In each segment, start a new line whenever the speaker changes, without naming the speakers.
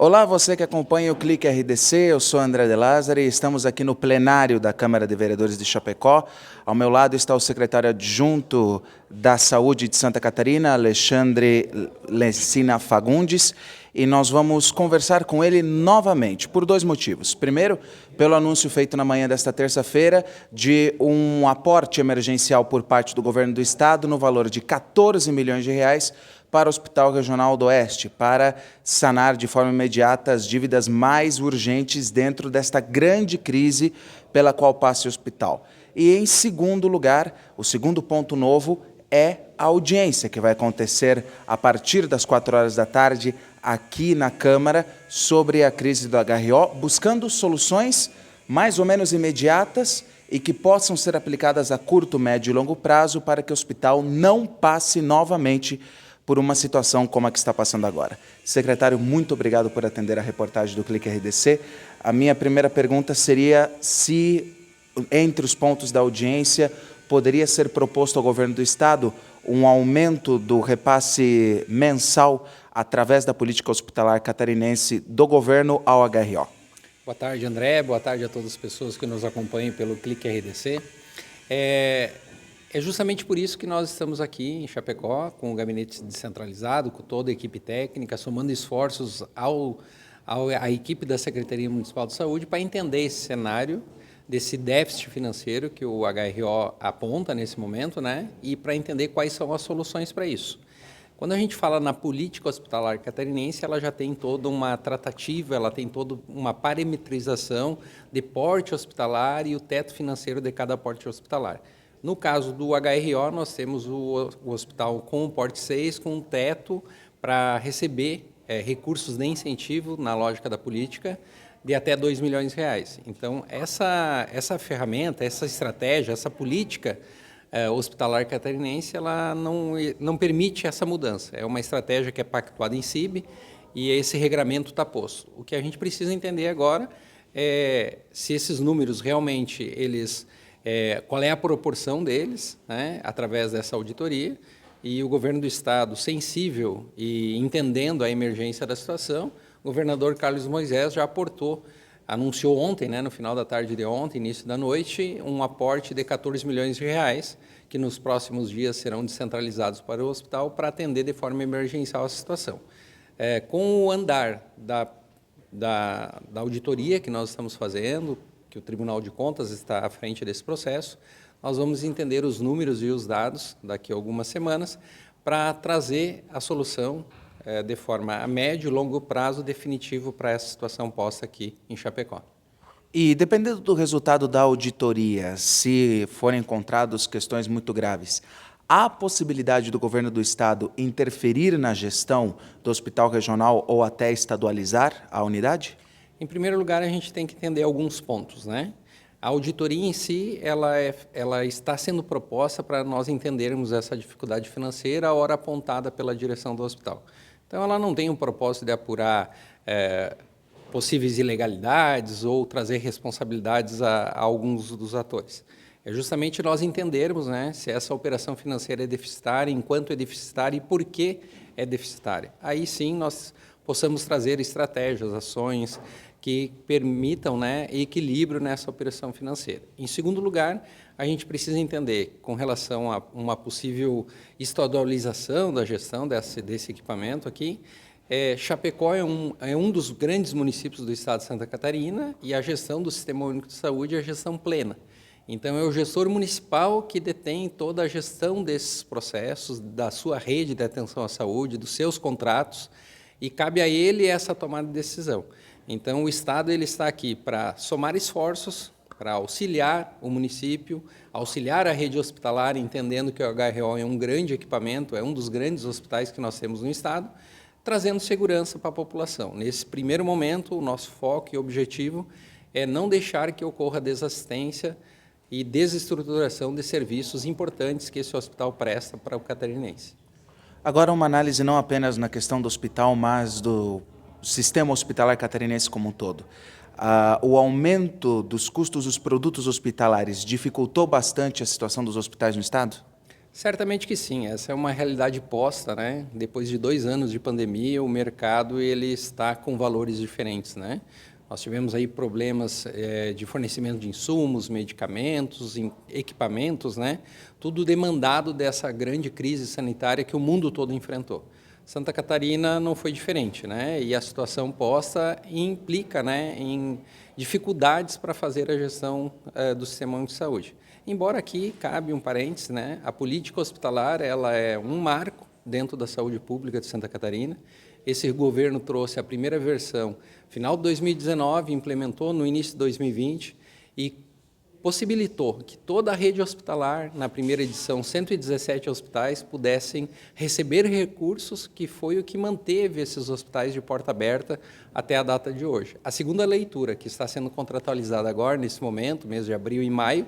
Olá, você que acompanha o Clique RDC, eu sou André de Lázari e estamos aqui no plenário da Câmara de Vereadores de Chapecó. Ao meu lado está o secretário adjunto da Saúde de Santa Catarina, Alexandre Lessina Fagundes, e nós vamos conversar com ele novamente, por dois motivos. Primeiro, pelo anúncio feito na manhã desta terça-feira de um aporte emergencial por parte do governo do estado no valor de 14 milhões de reais para o Hospital Regional do Oeste, para sanar de forma imediata as dívidas mais urgentes dentro desta grande crise pela qual passa o hospital. E, em segundo lugar, o segundo ponto novo é a audiência que vai acontecer a partir das 4 horas da tarde aqui na Câmara sobre a crise do HRO, buscando soluções mais ou menos imediatas e que possam ser aplicadas a curto, médio e longo prazo para que o hospital não passe novamente por uma situação como a que está passando agora. Secretário, muito obrigado por atender a reportagem do Clique RDC. A minha primeira pergunta seria se, entre os pontos da audiência, poderia ser proposto ao governo do estado um aumento do repasse mensal através da política hospitalar catarinense do governo ao HRO.
Boa tarde, André. Boa tarde a todas as pessoas que nos acompanham pelo Clique RDC. É justamente por isso que nós estamos aqui em Chapecó, com o gabinete descentralizado, com toda a equipe técnica, somando esforços à equipe da Secretaria Municipal de Saúde para entender esse cenário desse déficit financeiro que o HRO aponta nesse momento, né? E para entender quais são as soluções para isso. Quando a gente fala na política hospitalar catarinense, ela já tem toda uma tratativa, ela tem toda uma parametrização de porte hospitalar e o teto financeiro de cada porte hospitalar. No caso do HRO, nós temos o hospital com o porte 6, com um teto para receber recursos de incentivo, na lógica da política, de até R$ 2 milhões. Então, essa ferramenta, essa estratégia, essa política hospitalar catarinense, ela não permite essa mudança. É uma estratégia que é pactuada em CIB e esse regramento está posto. O que a gente precisa entender agora é se esses números realmente, qual é a proporção deles, né, através dessa auditoria, e o governo do estado, sensível e entendendo a emergência da situação, o governador Carlos Moisés já anunciou ontem, né, no final da tarde de ontem, início da noite, um aporte de 14 milhões de reais, que nos próximos dias serão descentralizados para o hospital para atender de forma emergencial a situação. Com o andar da auditoria que nós estamos fazendo, que o Tribunal de Contas está à frente desse processo, nós vamos entender os números e os dados daqui a algumas semanas para trazer a solução de forma a médio e longo prazo definitivo para essa situação posta aqui em Chapecó.
E dependendo do resultado da auditoria, se forem encontradas questões muito graves, há possibilidade do governo do estado interferir na gestão do hospital regional ou até estadualizar a unidade?
Em primeiro lugar, a gente tem que entender alguns pontos, né? A auditoria em si, ela está sendo proposta para nós entendermos essa dificuldade financeira a hora apontada pela direção do hospital. Então, ela não tem o propósito de apurar possíveis ilegalidades ou trazer responsabilidades a alguns dos atores. É justamente nós entendermos, né, se essa operação financeira é deficitária, enquanto é deficitária e por que é deficitária. Aí sim nós possamos trazer estratégias, ações que permitam, né, equilíbrio nessa operação financeira. Em segundo lugar, a gente precisa entender, com relação a uma possível estadualização da gestão desse equipamento aqui, Chapecó é um dos grandes municípios do estado de Santa Catarina e a gestão do Sistema Único de Saúde é a gestão plena. Então, é o gestor municipal que detém toda a gestão desses processos, da sua rede de atenção à saúde, dos seus contratos, e cabe a ele essa tomada de decisão. Então, o estado ele está aqui para somar esforços, para auxiliar o município, auxiliar a rede hospitalar, entendendo que o HRO é um grande equipamento, é um dos grandes hospitais que nós temos no estado, trazendo segurança para a população. Nesse primeiro momento, o nosso foco e objetivo é não deixar que ocorra desassistência e desestruturação de serviços importantes que esse hospital presta para o catarinense.
Agora, uma análise não apenas na questão do hospital, mas do sistema hospitalar catarinense como um todo. O aumento dos custos dos produtos hospitalares dificultou bastante a situação dos hospitais no estado?
Certamente que sim, essa é uma realidade posta, né? Depois de 2 anos de pandemia, o mercado ele está com valores diferentes, né? Nós tivemos aí problemas de fornecimento de insumos, medicamentos, equipamentos, né? Tudo demandado dessa grande crise sanitária que o mundo todo enfrentou. Santa Catarina não foi diferente, né? E a situação posta implica, né, em dificuldades para fazer a gestão do sistema único de saúde. Embora aqui cabe um parênteses, né? A política hospitalar ela é um marco dentro da saúde pública de Santa Catarina. Esse governo trouxe a primeira versão final de 2019, implementou no início de 2020 e possibilitou que toda a rede hospitalar, na primeira edição, 117 hospitais, pudessem receber recursos, que foi o que manteve esses hospitais de porta aberta até a data de hoje. A segunda leitura, que está sendo contratualizada agora, nesse momento, mês de abril e maio,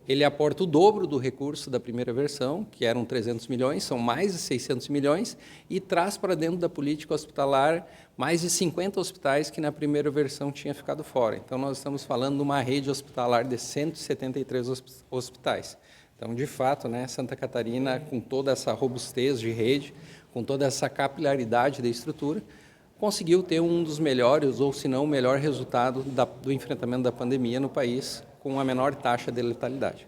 ele aporta o dobro do recurso da primeira versão, que eram 300 milhões, são mais de 600 milhões, e traz para dentro da política hospitalar mais de 50 hospitais que na primeira versão tinha ficado fora. Então, nós estamos falando de uma rede hospitalar de 173 hospitais. Então, de fato, né, Santa Catarina, com toda essa robustez de rede, com toda essa capilaridade da estrutura, conseguiu ter um dos melhores, ou se não o melhor resultado do enfrentamento da pandemia no país, com a menor taxa de letalidade.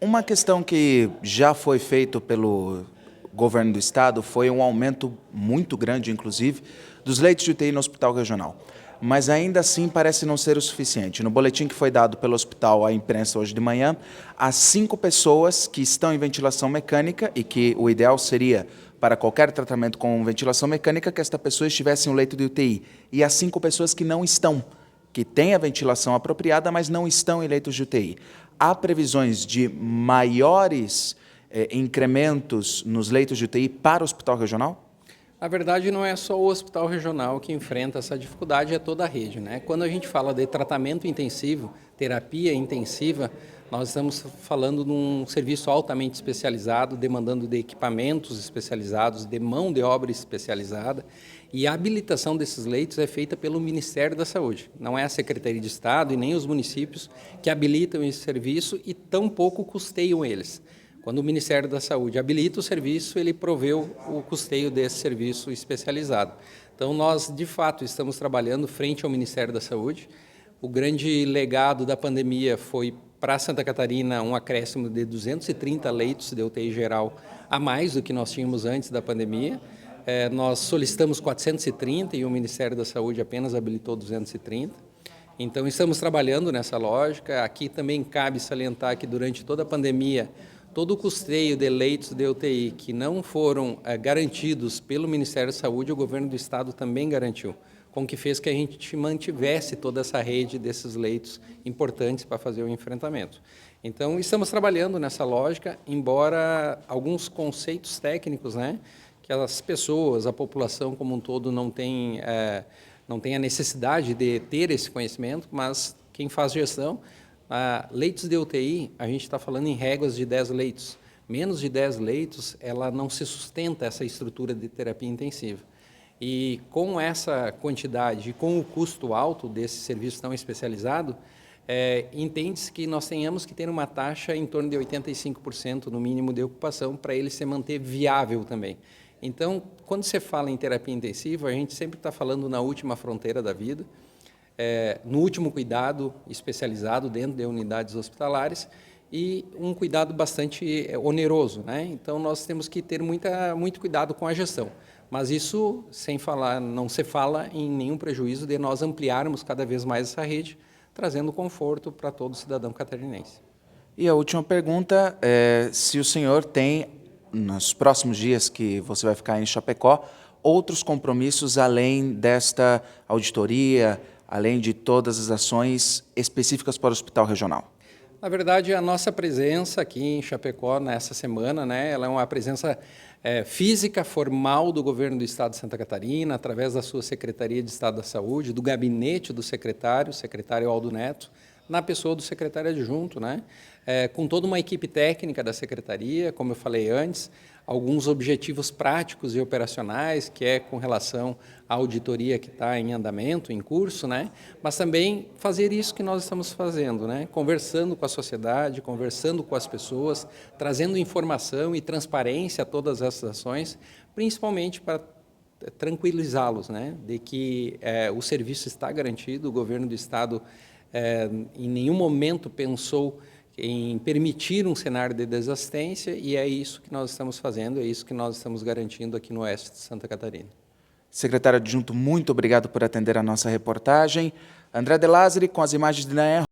Uma questão que já foi feito pelo governo do estado foi um aumento muito grande, inclusive, dos leitos de UTI no hospital regional. Mas ainda assim parece não ser o suficiente. No boletim que foi dado pelo hospital à imprensa hoje de manhã, há 5 pessoas que estão em ventilação mecânica e que o ideal seria, para qualquer tratamento com ventilação mecânica, que esta pessoa estivesse em um leito de UTI. E há 5 pessoas que não estão, que têm a ventilação apropriada, mas não estão em leitos de UTI. Há previsões de maiores incrementos nos leitos de UTI para o hospital regional?
Na verdade, não é só o hospital regional que enfrenta essa dificuldade, é toda a rede, né? Quando a gente fala de tratamento intensivo, terapia intensiva, nós estamos falando de um serviço altamente especializado, demandando de equipamentos especializados, de mão de obra especializada, e a habilitação desses leitos é feita pelo Ministério da Saúde. Não é a Secretaria de Estado e nem os municípios que habilitam esse serviço e tampouco custeiam eles. Quando o Ministério da Saúde habilita o serviço, ele proveu o custeio desse serviço especializado. Então, nós, de fato, estamos trabalhando frente ao Ministério da Saúde. O grande legado da pandemia foi para Santa Catarina um acréscimo de 230 leitos de UTI geral a mais do que nós tínhamos antes da pandemia. Nós solicitamos 430 e o Ministério da Saúde apenas habilitou 230. Então, estamos trabalhando nessa lógica. Aqui também cabe salientar que durante toda a pandemia, todo o custeio de leitos de UTI que não foram garantidos pelo Ministério da Saúde, o governo do estado também garantiu, com que fez que a gente mantivesse toda essa rede desses leitos importantes para fazer o enfrentamento. Então, estamos trabalhando nessa lógica, embora alguns conceitos técnicos, né, que as pessoas, a população como um todo não tem a necessidade de ter esse conhecimento, mas quem faz gestão, leitos de UTI, a gente está falando em réguas de 10 leitos. Menos de 10 leitos, ela não se sustenta essa estrutura de terapia intensiva. E com essa quantidade e com o custo alto desse serviço tão especializado, entende-se que nós tenhamos que ter uma taxa em torno de 85% no mínimo de ocupação para ele se manter viável também. Então, quando você fala em terapia intensiva, a gente sempre está falando na última fronteira da vida, no último cuidado especializado dentro de unidades hospitalares e um cuidado bastante oneroso, né? Então, nós temos que ter muito cuidado com a gestão. Mas isso, sem falar, não se fala em nenhum prejuízo de nós ampliarmos cada vez mais essa rede, trazendo conforto para todo cidadão catarinense.
E a última pergunta é se o senhor tem, nos próximos dias que você vai ficar em Chapecó, outros compromissos além desta auditoria, além de todas as ações específicas para o Hospital Regional.
Na verdade, a nossa presença aqui em Chapecó nessa semana, né, ela é uma presença física, formal do governo do Estado de Santa Catarina, através da sua Secretaria de Estado da Saúde, do gabinete do secretário, o secretário Aldo Neto, na pessoa do secretário adjunto, né, com toda uma equipe técnica da Secretaria, como eu falei antes, alguns objetivos práticos e operacionais, que é com relação à auditoria que está em andamento, em curso, né? Mas também fazer isso que nós estamos fazendo, né? Conversando com a sociedade, conversando com as pessoas, trazendo informação e transparência a todas essas ações, principalmente para tranquilizá-los, né? De que o serviço está garantido, o governo do Estado em nenhum momento pensou em permitir um cenário de desassistência, e é isso que nós estamos fazendo, é isso que nós estamos garantindo aqui no oeste de Santa Catarina.
Secretário adjunto, muito obrigado por atender a nossa reportagem. André de Lázari, com as imagens de Nayan